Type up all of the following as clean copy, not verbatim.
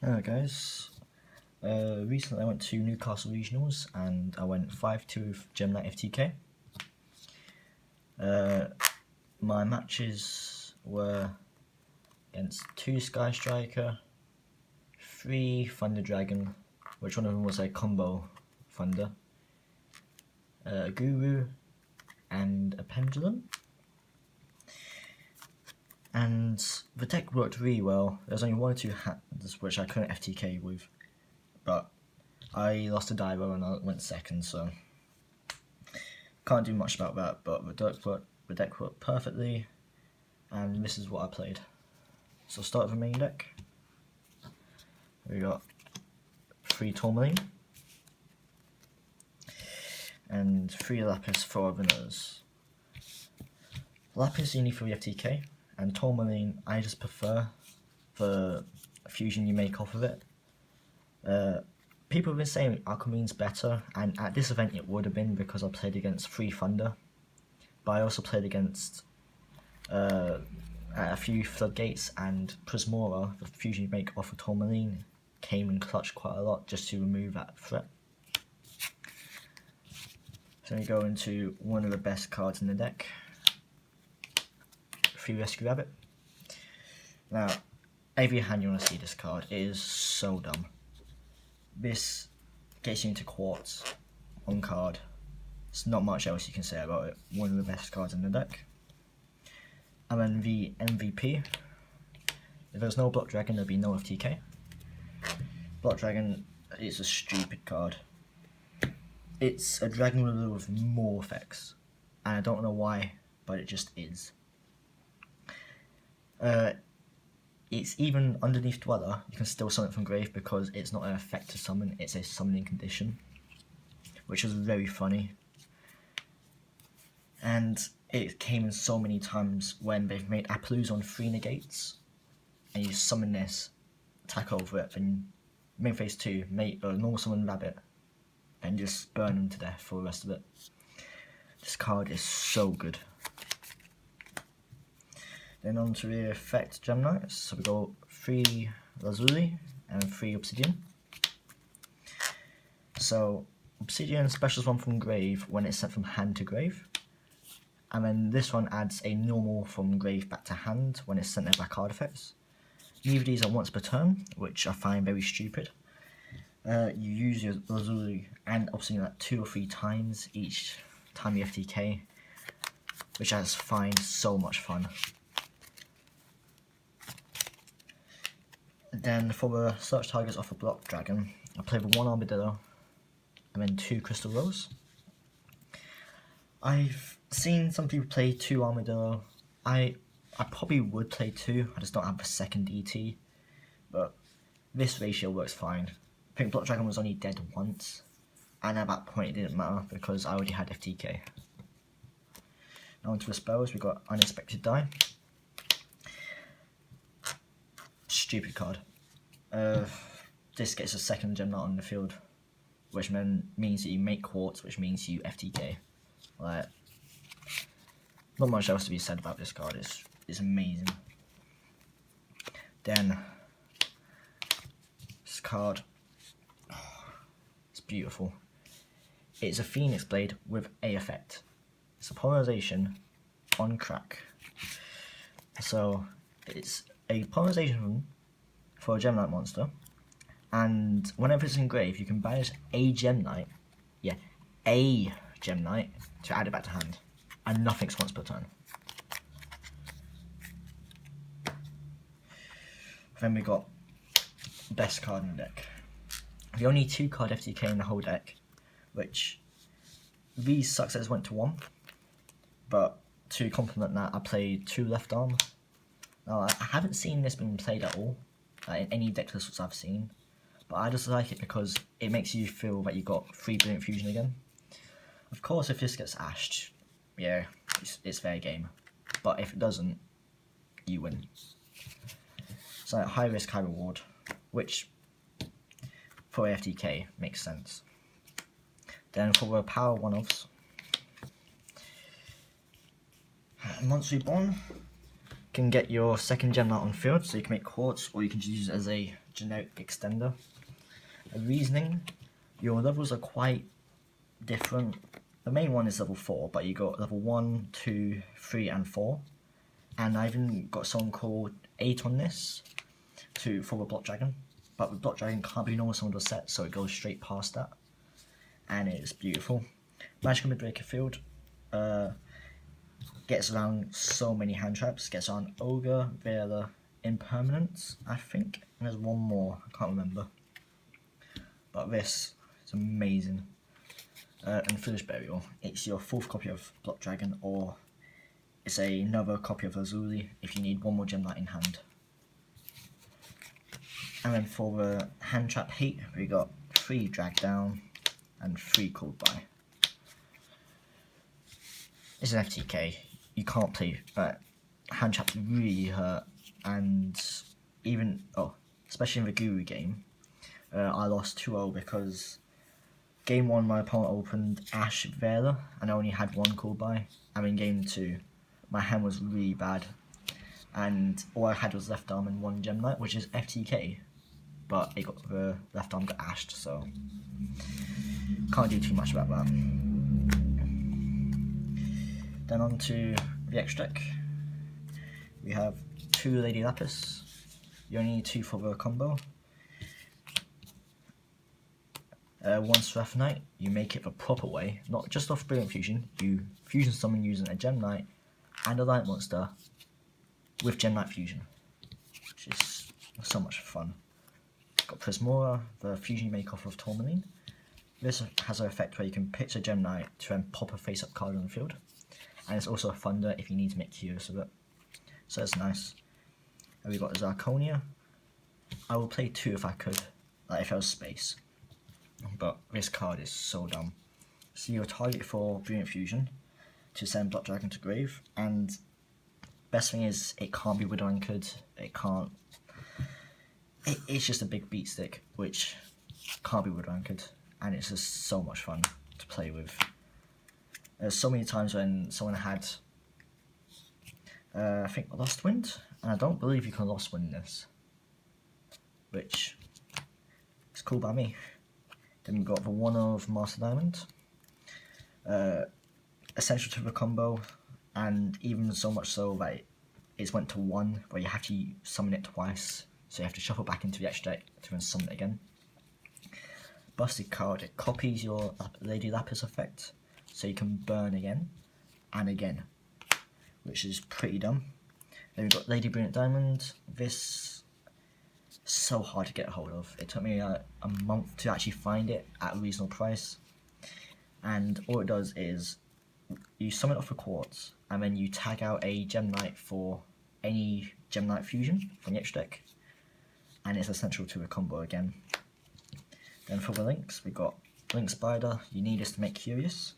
Hello guys, recently I went to Newcastle Regionals and I went 5-2 with Gemini FTK. My matches were against 2 Sky Striker, 3 Thunder Dragon, which one of them was a combo Thunder, a Guru and a Pendulum. And the deck worked really well. There's only 1 or 2 hands which I couldn't FTK with, but I lost a Divo and I went second, so can't do much about that. But the deck worked perfectly, and this is what I played. So start with the main deck. We got 3 Tourmaline and 3 Lapis for our winners. Lapis you need for the FTK, and Tourmaline I just prefer the fusion you make off of it. People have been saying Alchemy's better, and at this event it would have been because I played against 3 Thunder, but I also played against a few Floodgates, and Prismora, the fusion you make off of Tourmaline, came in clutch quite a lot just to remove that threat. So we go into one of the best cards in the deck, 3 Rescue Rabbit. Now, every hand you want to see this card, it is so dumb. This gets you into Quartz on card. There's not much else you can say about it. One of the best cards in the deck. And then the MVP. If there's no Block Dragon, there'd be no FTK. Block Dragon is a stupid card. It's a dragon ruler with more effects, and I don't know why, but it just is. It's even underneath Dweller, you can still summon it from grave because it's not an effect to summon, it's a summoning condition, which was very funny. And it came in so many times when they've made Appaloosa on 3 negates, and you summon this, attack over it, and main phase 2, make a normal summon Rabbit, and just burn them to death for the rest of it. This card is so good. Then on to the effect Gemini. So we go 3 Lazuli and 3 Obsidian. So Obsidian specials 1 from grave when it's sent from hand to grave. And then this one adds a normal from grave back to hand when it's sent there by card effects. Neither of these are once per turn, which I find very stupid. You use your Lazuli and Obsidian like 2 or 3 times each time you FTK, which I just find so much fun. Then for the search targets off a Block Dragon, I play with 1 Armadillo and then 2 Crystal Rose. I've seen some people play 2 Armadillo. I probably would play 2, I just don't have a second ET, but this ratio works fine. I think Block Dragon was only dead once, and at that point it didn't matter because I already had FTK. Now onto the spells, we got Unexpected Die. Stupid card. This gets a second gem not on the field, which means that you make Quartz, which means you FTK. Like, not much else to be said about this card. It's amazing. Then this card, it's beautiful. It's a Phoenix Blade with a effect. It's a polarization on crack. So it's a polarization for a Gem Knight monster, and whenever it's in grave, you can banish a Gem Knight, a Gem Knight, to add it back to hand, and nothing's once per turn. Then we got best card in the deck. The only 2 card FTK in the whole deck, which these success went to 1, but to complement that, I played 2 Left Arm. Now, I haven't seen this being played at all, in any deck lists I've seen, but I just like it because it makes you feel that you got 3 Brilliant Fusion again. Of course, if this gets ashed, yeah, it's fair game, but if it doesn't, you win. So high risk, high reward, which for FTK makes sense. Then for the power one-offs, Monster Reborn can get your second gem out on field, so you can make quartz, or you can just use it as a generic extender. The reasoning, your levels are quite different. The main one is level 4, but you got level 1, 2, 3 and 4. And I even got someone called 8 on this for the Block Dragon. But the Block Dragon can't be normal summon to a set, so it goes straight past that. And it is beautiful. Magical Midbreaker Field gets around so many hand traps. Gets on Ogre, Veiler, Impermanence, I think. And there's one more, I can't remember. But this is amazing. And Foolish Burial, it's your 4th copy of Block Dragon, or it's another copy of Azuli if you need one more gem light in hand. And then for the hand trap hate, we got 3 Drag Down and 3 Called By. It's an FTK, you can't play, hand traps really hurt, and even, especially in the Guru game, I lost 2-0 because game 1 my opponent opened Ash Veiler and I only had 1 Called By, and in game 2 my hand was really bad and all I had was left arm and 1 gem knight, which is FTK, but the left arm got ashed, so can't do too much about that. Then on to the extra deck. We have 2 Lady Lapis, you only need 2 for the combo. 1 Seraphonite, you make it the proper way, not just off Brilliant Fusion, you fusion summon using a Gem Knight and a Light Monster with Gem Knight Fusion, which is so much fun. Got Prismora, the fusion you make off of Tourmaline. This has an effect where you can pitch a Gem Knight to then pop a face-up card on the field, and it's also a Thunder if you need to make Curious of it, so it's nice. And we've got Zarconia. I will play 2 if I could, like if there was space. But this card is so dumb. So you're target for Brilliant Fusion to send Block Dragon to grave, and best thing is it can't be Widow Anchored, it's just a big beat stick which can't be Widow Anchored, and it's just so much fun to play with. There's so many times when someone had I think Lost Wind, and I don't believe you can Lost Wind this, which is cool by me. Then we've got the 1 of Master Diamond, essential to the combo, and even so much so that it's went to 1 where you have to summon it twice, so you have to shuffle back into the extra deck to then summon it again. Busted card, it copies your Lady Lapis effect, so you can burn again and again, which is pretty dumb. Then we've got Lady Brilliant Diamond. This so hard to get a hold of. It took me a month to actually find it at a reasonable price, and all it does is you summon it off a quartz and then you tag out a Gem Knight for any Gem Knight fusion from the extra deck, and it's essential to a combo again. Then for the links, we've got Link Spider, you need this to make Curious,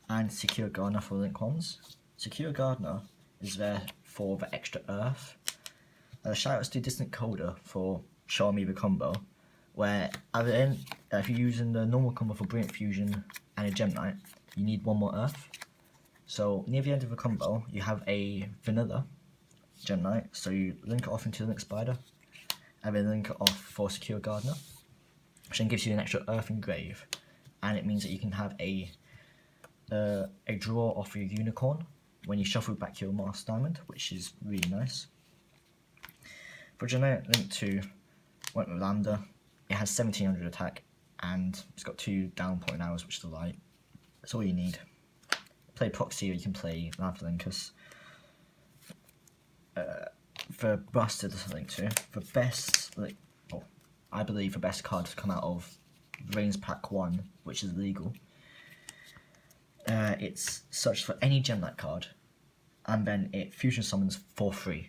and Secure Gardener for Link ones. Secure Gardener is there for the extra earth. Shoutouts to Distant Coder for showing me the combo, where at the end, if you're using the normal combo for Brilliant Fusion and a Gem Knight, you need 1 more earth. So near the end of the combo, you have a vanilla Gem Knight, so you link it off into Link Spider, and then link it off for Secure Gardener, which then gives you an extra earth and grave, and it means that you can have a draw off your Unicorn when you shuffle back your Master Diamond, which is really nice. For generic Link 2, went with Lambda. It has 1700 attack, and it's got 2 down point hours, which is a light. That's all you need. Play Proxy, or you can play Lavlinkus. For Busted Link 2, I believe the best card to come out of Reigns Pack 1, which is legal. It's search for any Gem Knight card, and then it fusion summons for free.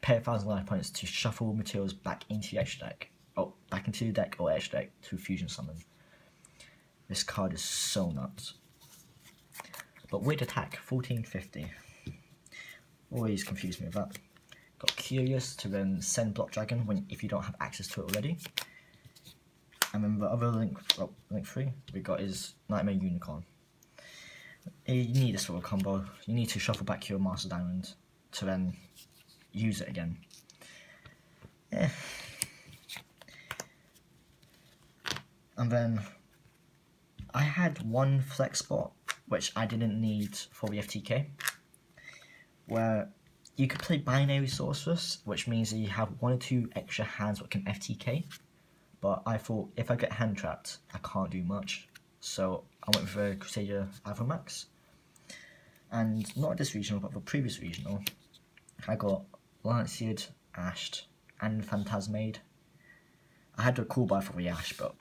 Pay 1,000 life points to shuffle materials back into the extra deck, back into the deck or extra deck to fusion summon. This card is so nuts. But weird attack, 1450. Always confused me with that. Got Curious to then send Block Dragon if you don't have access to it already. And then the other Link 3 we got is Nightmare Unicorn. You need this sort of combo. You need to shuffle back your Master Diamond to then use it again. Yeah. And then I had one flex spot which I didn't need for the FTK, where you could play binary sorceress, which means that you have 1 or 2 extra hands that can FTK. But I thought if I get hand trapped, I can't do much. So I went for Crusader Avromax. And not this regional, but the previous regional, I got Lanced, Ashed, and Phantasmade. I had a cool buy for the Ash, but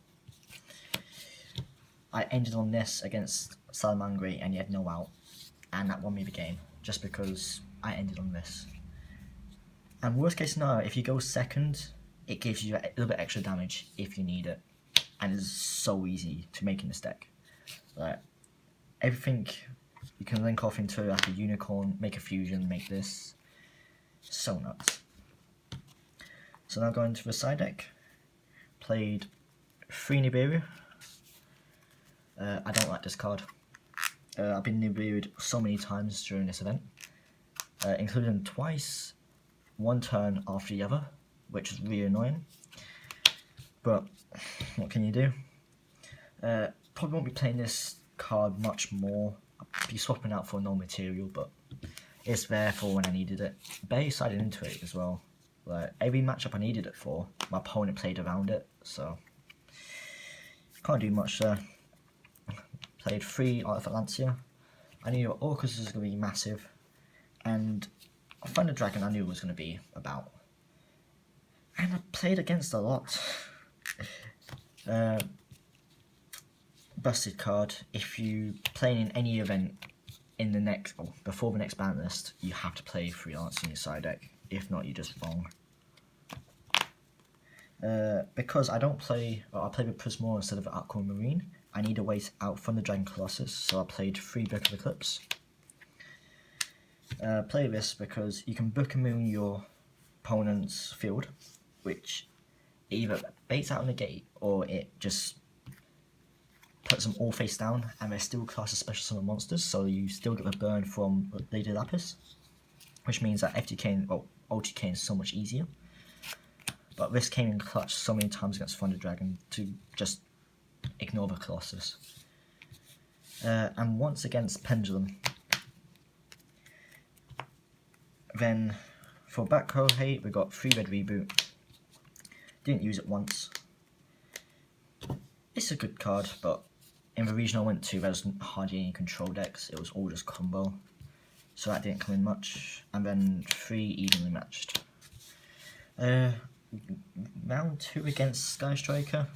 I ended on this against Salamangre and he had no out. And that won me the game, just because I ended on this. And worst case scenario, if you go second, it gives you a little bit extra damage if you need it. And it's so easy to make in this deck. Like, everything you can link off into like a unicorn, make a fusion, make this. So nuts. So now going to the side deck. Played 3 Nibiru. I don't like this card. I've been Nibiru'd so many times during this event, including twice, 1 turn after the other, which is really annoying. But what can you do? Probably won't be playing this card much more. I'll be swapping out for no material, but it's there for when I needed it. Barely sided into it as well. Like, every matchup I needed it for, my opponent played around it, so can't do much there. Played 3 Art of Atlantia. I knew Orcus was going to be massive, and Thunder Dragon I knew was going to be about. And I played against a lot. Busted card. If you play in any event in the next, or before the next ban list, you have to play 3 arts in your side deck. If not, you're just wrong. Because I don't play, or I play with Prismor instead of Aquamarine, I need a way to out Thunder Dragon Colossus, so I played 3 Book of Eclipse. Play this because you can Book of Moon your opponent's field, which either baits out on the gate or it just puts them all face down, and they're still classed as special summon monsters, so you still get the burn from Lady Lapis, which means that FTK, well, OTK is so much easier. But this came in clutch so many times against Thunder Dragon to just ignore the Colossus. And once against Pendulum. Then for back row hate, we got 3 red reboot. Didn't use it once. It's a good card, but in the region I went to, there was hardly any control decks. It was all just combo, so that didn't come in much. And then 3 evenly matched. Round 2 against Sky Striker.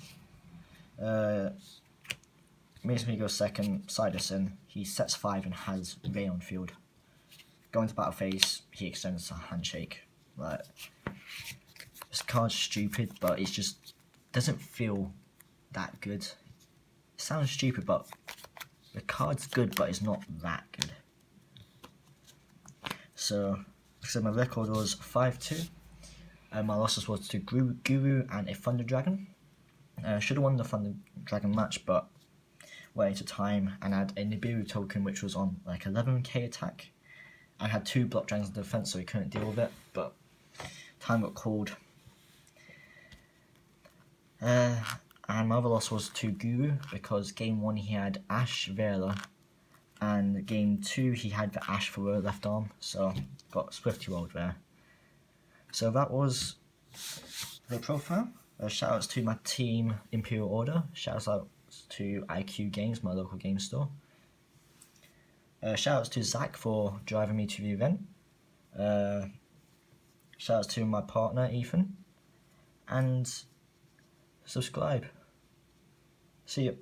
Makes me go second, side us in. He sets 5 and has Ray on field. Going to battle phase, he extends a handshake. Like, this card's stupid, but it just doesn't feel that good. It sounds stupid, but the card's good, but it's not that good. So my record was 5-2. My losses was to Guru and a Thunder Dragon. Should have won the Thunder Dragon match, but went into time and had a Nibiru token which was on like 11k attack. I had 2 block dragons in defense, so he couldn't deal with it, but time got called. And my other loss was to Guru, because game 1 he had Ash Vela, and game 2 he had the Ash for the left arm, so got Swifty rolled there. So that was the profile. Shoutouts to my team Imperial Order, shoutouts to IQ Games, my local game store. Shoutouts to Zach for driving me to the event. Shoutouts to my partner Ethan. And subscribe. See you.